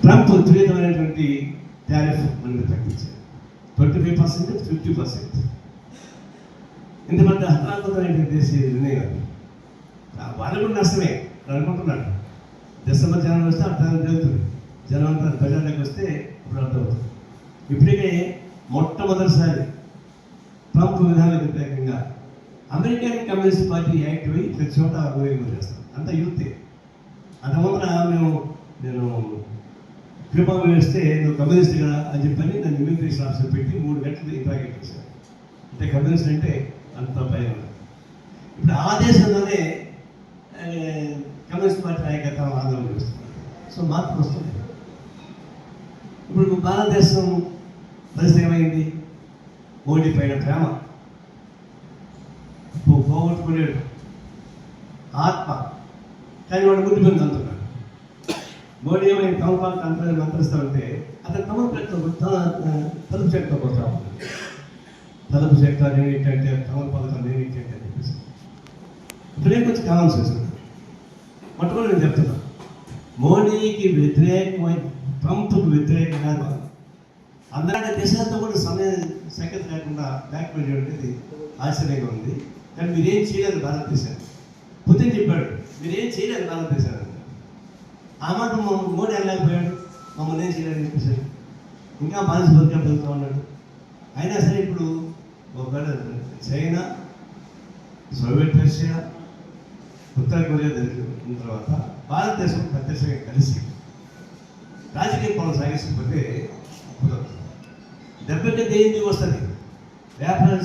Trump విపరీతమైనటువంటి tariff మనకి తగ్గించారు 25%, 50%. ఇంతమంది హఠాత్తుగా చేసే నిర్ణయం వాళ్ళు కూడా నష్టమే అనుకుంటున్నాడు. డిసెంబర్ జనవరి వస్తే అర్థం జరుగుతుంది, జనం అంతా ప్రజల్లోకి వస్తే ఇప్పుడు అర్థమవుతుంది. ఇప్పటికే మొట్టమొదటిసారి ట్రంప్ విధానాలకు వ్యతిరేకంగా అమెరికన్ కమ్యూనిస్ట్ పార్టీ యాక్ట్ అయ్యి ప్రతి చోట ఊరేగింపు చేస్తాం, అంతా యూతే. అంతమంది నేను క్యూబా వేస్తే నువ్వు కమ్యూనిస్ట్గా అని చెప్పని నన్ను ఇమిగ్రేషన్ ఆఫీసర్ పెట్టి 3 గంటలు ఇంట్రాగేట్ చేశాను. అంటే కమ్యూనిస్ట్ అంటే అంత భయం. ఇప్పుడు ఆ దేశంలోనే కమ్యూనిస్ట్ పార్టీ నాయకత్వం ఆందోళన చేస్తున్నారు. సో మార్పు వస్తుంది. ఇప్పుడు భారతదేశం పరిస్థితి ఏమైంది? మోడీ పైన ప్రేమ పోగొట్టుకునేడు ఆత్మ, కానీ వాడు ముట్టిపోయింది అంటున్నాడు. మోడీ ఏమైనా తమపాకు మంత్రిస్తూ ఉంటే అతను తలుపు చెట్టు కొడతా ఉంటుంది. తలుపు చెట్టు నేనేంటంటే తమలపాకుతో నేనేంటంటే అని చెప్పేసి ఇప్పుడే కొంచెం కామన్ సెన్స్ ఉంది. మొట్టమొదటి నేను చెప్తున్నాను, మోడీకి వ్యతిరేకమైన ట్రంప్కు వ్యతిరేకంగా అందరి దేశాలతో కూడా సంఖ్యత లేకుండా బ్యాక్వర్డ్ చేయడం అనేది ఆశ్చర్యంగా ఉంది. కానీ మీరేం చేయలేదు భారతదేశాన్ని. పుతిన్ చెప్పాడు మీరేం చేయలేదు భారతదేశాన్ని. ఆ మాట మోడీ వెళ్ళలేకపోయాడు, మమ్మల్ని ఏం చేయలేదని చెప్పేసాడు. ఇంకా బానిస బతిగా పెరుగుతూ ఉన్నాడు. అయినా సరే ఇప్పుడు ఒకవేళ చైనా, సోవియట్ రష్యా, ఉత్తర కొరియా జరిగిన తర్వాత భారతదేశం ప్రత్యక్షంగా కలిసి రాజకీయ పనులు సాగిస్తుంటే దెబ్బకి దేనికి వస్తుంది. వ్యాపారం